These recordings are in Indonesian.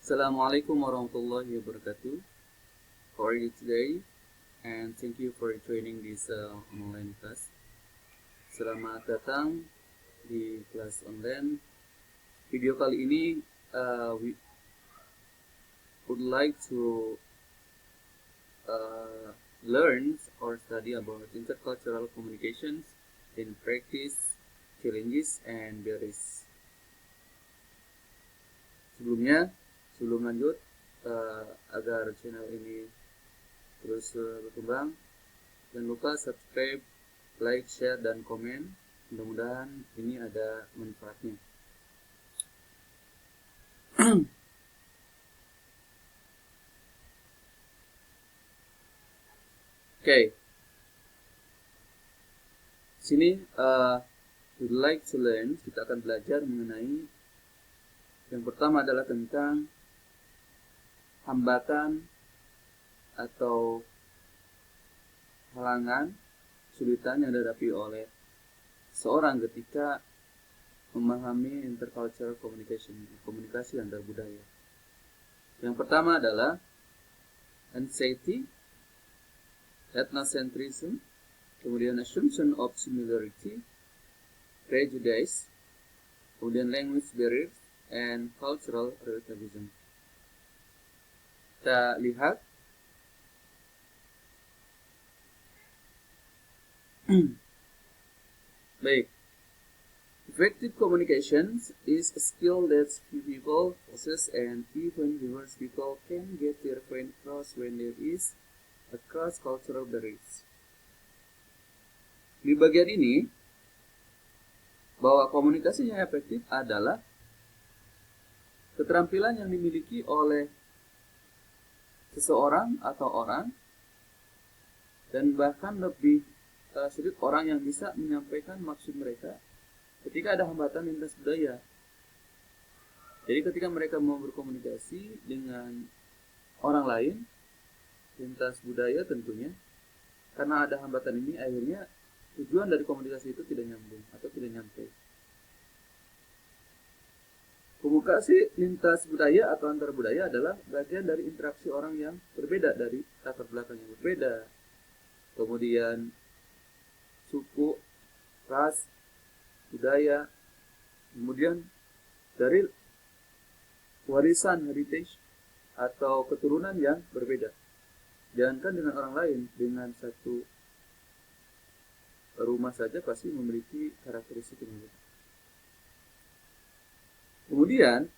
Assalamualaikum warahmatullahi wabarakatuh. How are you today? And thank you for joining this online class. Selamat datang di kelas online. Video kali ini we would like to learn or study about intercultural communications in practice, challenges, and barriers. Sebelum lanjut, agar channel ini terus berkembang, jangan lupa subscribe, like, share, dan komen. Mudah-mudahan ini ada manfaatnya. Oke. Sini we'd like to learn, kita akan belajar mengenai yang pertama adalah tentang hambatan atau halangan, kesulitan yang dihadapi oleh seorang ketika memahami intercultural communication, komunikasi antar budaya. Yang pertama adalah anxiety, ethnocentrism, kemudian assumption of similarity, prejudice, kemudian language barriers, and cultural relativism. Kita lihat baik. Effective communications is a skill that few people possess, and even diverse people can get their point across when there is a cross-cultural barriers. Di bagian ini, bahwa komunikasi yang efektif adalah keterampilan yang dimiliki oleh seseorang atau orang, dan bahkan lebih sulit orang yang bisa menyampaikan maksud mereka ketika ada hambatan lintas budaya. Jadi ketika mereka mau berkomunikasi dengan orang lain, lintas budaya tentunya, karena ada hambatan ini, akhirnya tujuan dari komunikasi itu tidak nyambung atau tidak nyampe. Komunikasi lintas budaya atau antar budaya adalah bagian dari interaksi orang yang berbeda, dari latar belakang yang berbeda, kemudian suku, ras, budaya, kemudian dari warisan heritage atau keturunan yang berbeda. Jangankan dengan orang lain, dengan satu rumah saja pasti memiliki karakteristik yang berbeda. Kemudian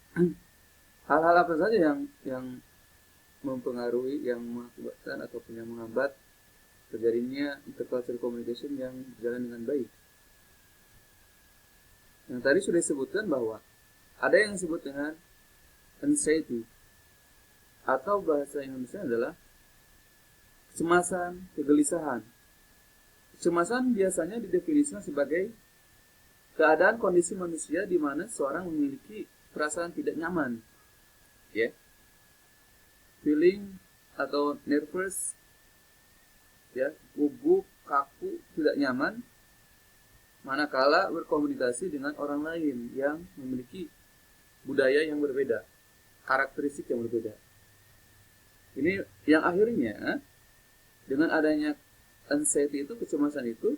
hal-hal apa saja yang mempengaruhi, yang mengakibatkan ataupun yang menghambat terjadinya intercultural communication yang berjalan dengan baik. Yang tadi sudah disebutkan bahwa ada yang disebut dengan anxiety, atau bahasa Indonesia adalah kecemasan, kegelisahan. Kecemasan biasanya didefinisikan sebagai keadaan kondisi manusia di mana seorang memiliki perasaan tidak nyaman, feeling atau nervous, gugup, kaku, tidak nyaman, manakala berkomunikasi dengan orang lain yang memiliki budaya yang berbeda, karakteristik yang berbeda. Ini yang akhirnya dengan adanya anxiety itu, kecemasan itu,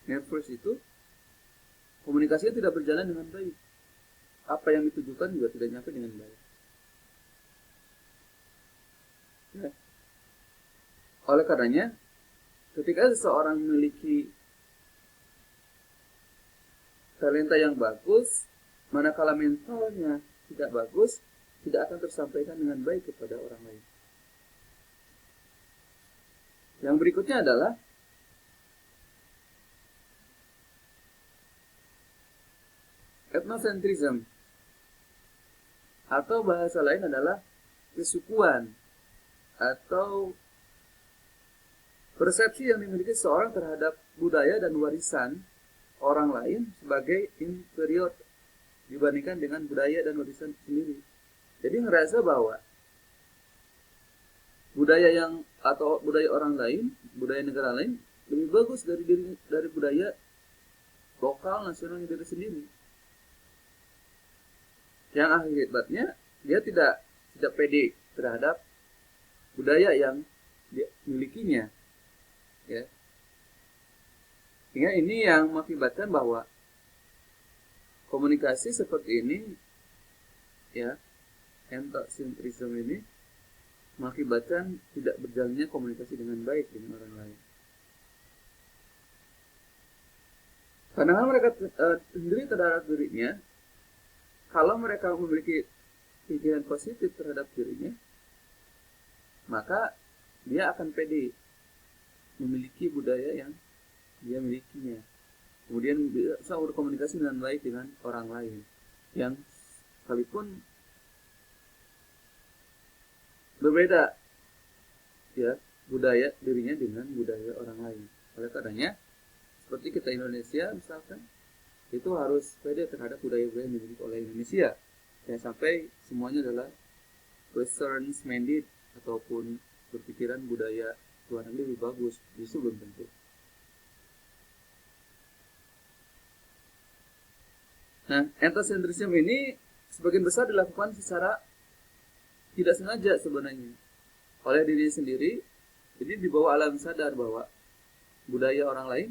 nervous itu, komunikasinya tidak berjalan dengan baik. Apa yang ditujukan juga tidak nyampe dengan baik. Oleh karenanya, ketika seseorang memiliki talenta yang bagus, manakala mentalnya tidak bagus, tidak akan tersampaikan dengan baik kepada orang lain. Yang berikutnya adalah ethnocentrism, atau bahasa lain adalah kesukuan atau persepsi yang dimiliki seorang terhadap budaya dan warisan orang lain sebagai inferior dibandingkan dengan budaya dan warisan sendiri. Jadi ngerasa bahwa budaya budaya orang lain, budaya negara lain lebih bagus dari budaya lokal nasional diri sendiri. Yang akibatnya dia tidak tidak pede terhadap budaya yang dimilikinya, ya. Sehingga ini yang mengakibatkan bahwa komunikasi seperti ini, ya, ethnocentrism ini mengakibatkan tidak berjalannya komunikasi dengan baik dengan orang lain. Pandangan mereka sendiri terhadap dirinya, kalau mereka memiliki pikiran positif terhadap dirinya, maka dia akan pede memiliki budaya yang dia milikinya. Kemudian bisa berkomunikasi dengan baik dengan orang lain yang sekalipun berbeda, ya, budaya dirinya dengan budaya orang lain. Oleh karenanya, seperti kita Indonesia misalkan, itu harus pede terhadap budaya-budaya yang dimiliki oleh Indonesia. Jangan sampai semuanya adalah Western minded ataupun berpikiran budaya luar negeri lebih bagus. Justru belum tentu. Nah, ethnocentrism ini sebagian besar dilakukan secara tidak sengaja sebenarnya oleh diri sendiri. Jadi di bawah alam sadar bahwa budaya orang lain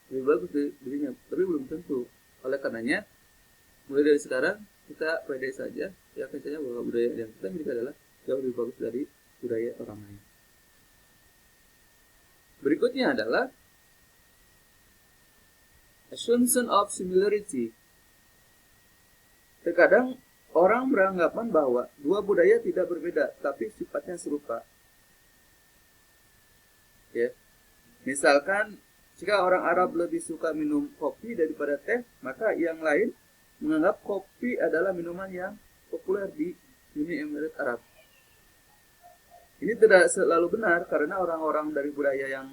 lebih bagus dari dirinya, tapi belum tentu. Oleh karenanya, mulai dari sekarang kita pede saja, yakin saja bahwa budaya yang kita miliki adalah jauh lebih bagus dari budaya orang lain. Berikutnya adalah assumption of similarity. Terkadang orang beranggapan bahwa dua budaya tidak berbeda, tapi sifatnya serupa. Ya. Misalkan, jika orang Arab lebih suka minum kopi daripada teh, maka yang lain menganggap kopi adalah minuman yang populer di Uni Emirat Arab. Ini tidak selalu benar, karena orang-orang dari budaya yang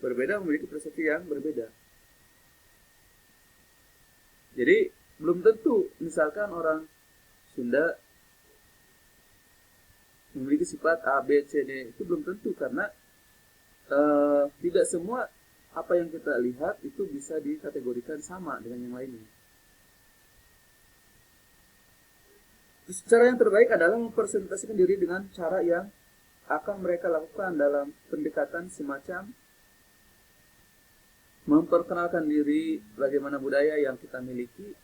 berbeda memiliki persepsi yang berbeda. Jadi, belum tentu, misalkan orang Sunda memiliki sifat A, B, C, D, itu belum tentu, karena tidak semua apa yang kita lihat itu bisa dikategorikan sama dengan yang lainnya. Cara yang terbaik adalah mempresentasikan diri dengan cara yang akan mereka lakukan dalam pendekatan semacam memperkenalkan diri, bagaimana budaya yang kita miliki,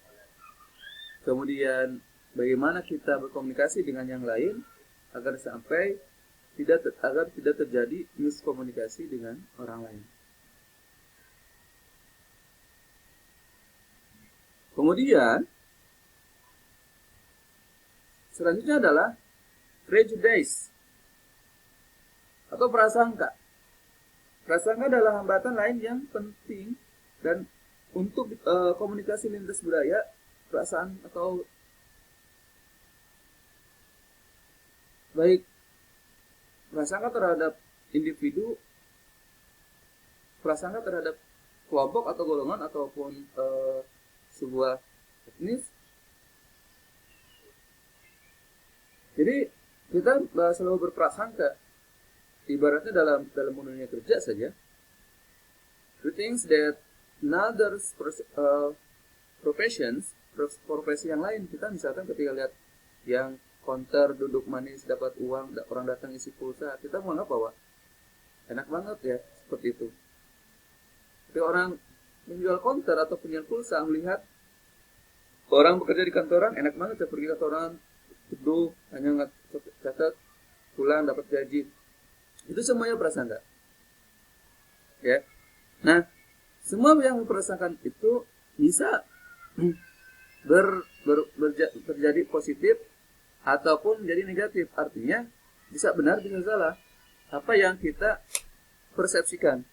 kemudian bagaimana kita berkomunikasi dengan yang lain agar tidak terjadi miskomunikasi dengan orang lain. Kemudian selanjutnya adalah prejudice atau prasangka. Prasangka adalah hambatan lain yang penting dan untuk komunikasi lintas budaya, perasaan atau baik prasangka terhadap individu, prasangka terhadap kelompok atau golongan ataupun sebuah etnis. Jadi kita selalu berprasangka. Ibaratnya dalam dunia kerja saja, we think that another profesi yang lain, kita misalkan ketika lihat yang counter duduk manis dapat uang, orang datang isi pulsa, kita menganggap bahwa enak banget ya seperti itu. Tapi orang menjual counter atau penjual pulsa melihat orang bekerja di kantoran, enak banget ya pergi kantoran, duduk hanya catat pulang dapat gaji. Itu semuanya prasangka. Ya. Nah, semua yang memprasangkan itu bisa terjadi positif ataupun menjadi negatif. Artinya bisa benar bisa salah apa yang kita persepsikan.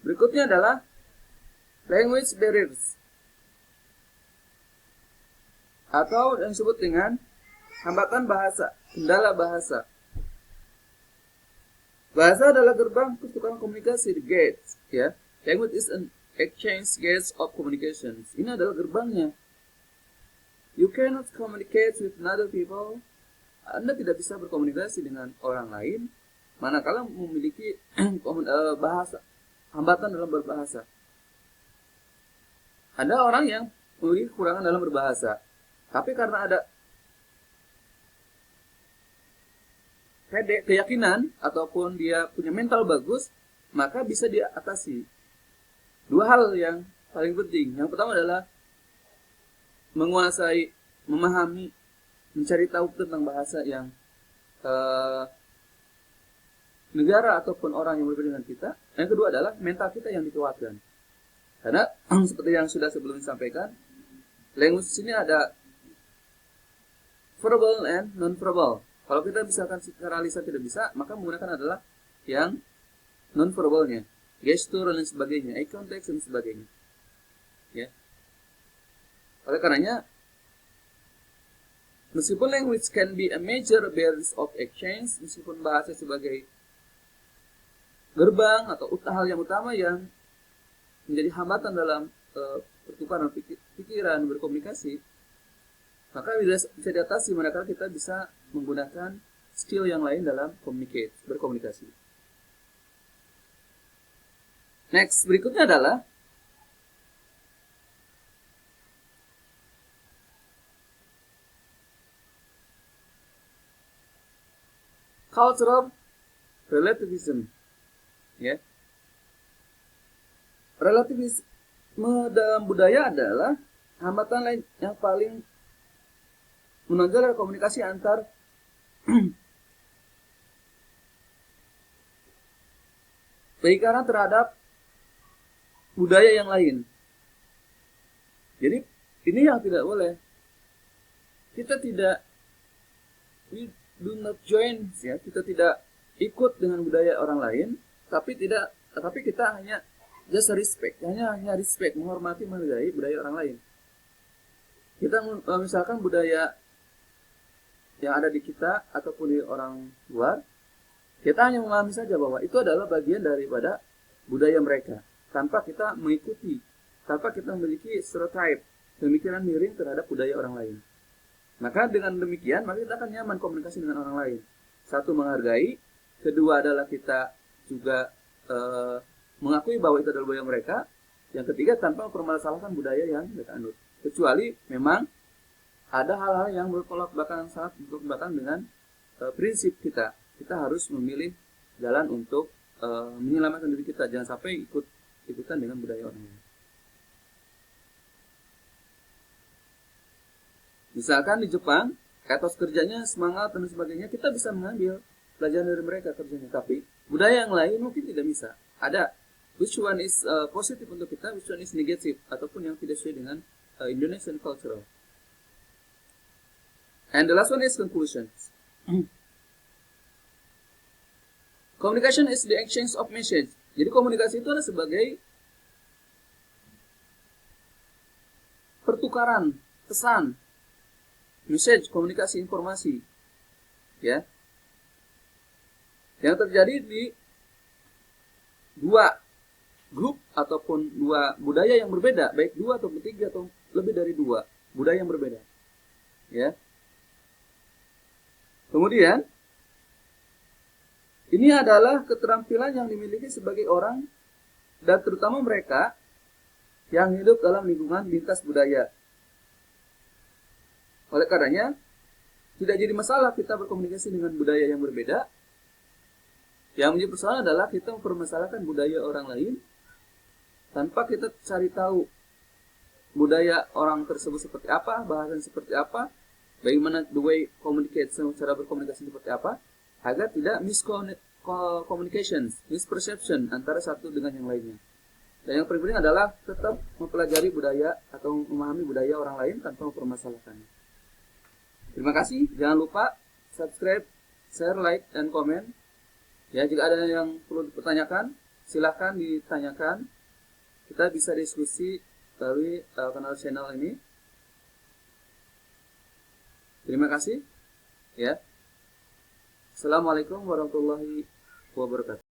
Berikutnya adalah language barriers atau yang disebut dengan hambatan bahasa, kendala bahasa. Bahasa adalah gerbang pertukaran komunikasi, the gates, ya. Language is an exchange gates of communications. Ini adalah gerbangnya. You cannot communicate with other people. Anda tidak bisa berkomunikasi dengan orang lain manakala memiliki bahasa, hambatan dalam berbahasa. Ada orang yang memiliki kekurangan dalam berbahasa, tapi karena ada keyakinan ataupun dia punya mental bagus, maka bisa diatasi. Dua hal yang paling penting. Yang pertama adalah menguasai, memahami, mencari tahu tentang bahasa yang negara ataupun orang yang berbeda dengan kita. Yang kedua adalah mental kita yang dikuatkan. Karena seperti yang sudah sebelumnya disampaikan, language ini ada verbal and non-verbal. Kalau kita misalkan secara lisan tidak bisa, maka menggunakan adalah yang non-verbalnya, gestur dan sebagainya, eye contact dan sebagainya. Ya. Oleh karenanya, meskipun language can be a major barrier of exchange, meskipun bahasa sebagai gerbang atau hal yang utama yang menjadi hambatan dalam pertukaran pikiran, berkomunikasi, maka bisa diatasi manakala kita bisa menggunakan skill yang lain dalam berkomunikasi. Next, berikutnya adalah cultural relativism. Ya. Relativisme dalam budaya adalah hambatan lain yang paling menonjol adalah komunikasi antar perikanan terhadap budaya yang lain. Jadi ini yang tidak boleh. Kita tidak, we do not join, ya, kita tidak ikut dengan budaya orang lain, tapi kita hanya just respect, hanya respect, menghormati, menghargai budaya orang lain. Kita misalkan budaya yang ada di kita ataupun di orang luar, kita hanya memahami saja bahwa itu adalah bagian daripada budaya mereka, tanpa kita mengikuti, tanpa kita memiliki stereotype, pemikiran miring terhadap budaya orang lain. Maka dengan demikian, maka kita akan nyaman komunikasi dengan orang lain. Satu, menghargai. Kedua adalah kita juga mengakui bahwa itu adalah budaya mereka. Yang ketiga, tanpa mempermasalahkan budaya yang mereka anut. Kecuali memang ada hal-hal yang bertolak belakang, sangat bertolak belakang dengan prinsip kita. Kita harus memilih jalan untuk menyelamatkan diri kita. Jangan sampai ikutan dengan budaya orang lain. Misalkan di Jepang, etos kerjanya, semangat dan sebagainya, kita bisa mengambil pelajaran dari mereka kerjanya. Tapi budaya yang lain mungkin tidak bisa. Ada which one is positif untuk kita, which one is negatif, ataupun yang tidak sesuai dengan Indonesian cultural. And the last one is conclusions. Communication is the exchange of message. Jadi komunikasi itu adalah sebagai pertukaran pesan, message, komunikasi, informasi, ya, yang terjadi di dua grup ataupun dua budaya yang berbeda, baik dua atau tiga atau lebih dari dua budaya yang berbeda, ya. Kemudian ini adalah keterampilan yang dimiliki sebagai orang dan terutama mereka yang hidup dalam lingkungan lintas budaya. Oleh karenanya, tidak jadi masalah kita berkomunikasi dengan budaya yang berbeda. Yang menjadi persoalan adalah kita mempermasalahkan budaya orang lain tanpa kita cari tahu budaya orang tersebut seperti apa, bahasa seperti apa, bagaimana the way communicate, cara berkomunikasi seperti apa, agar tidak miscommunications, misperception antara satu dengan yang lainnya. Dan yang paling penting adalah tetap mempelajari budaya atau memahami budaya orang lain tanpa mempermasalahkannya. Terima kasih. Jangan lupa subscribe, share, like, dan komen. Ya, jika ada yang perlu dipertanyakan, silakan ditanyakan. Kita bisa diskusi melalui kanal channel ini. Terima kasih. Ya. Assalamualaikum warahmatullahi wabarakatuh.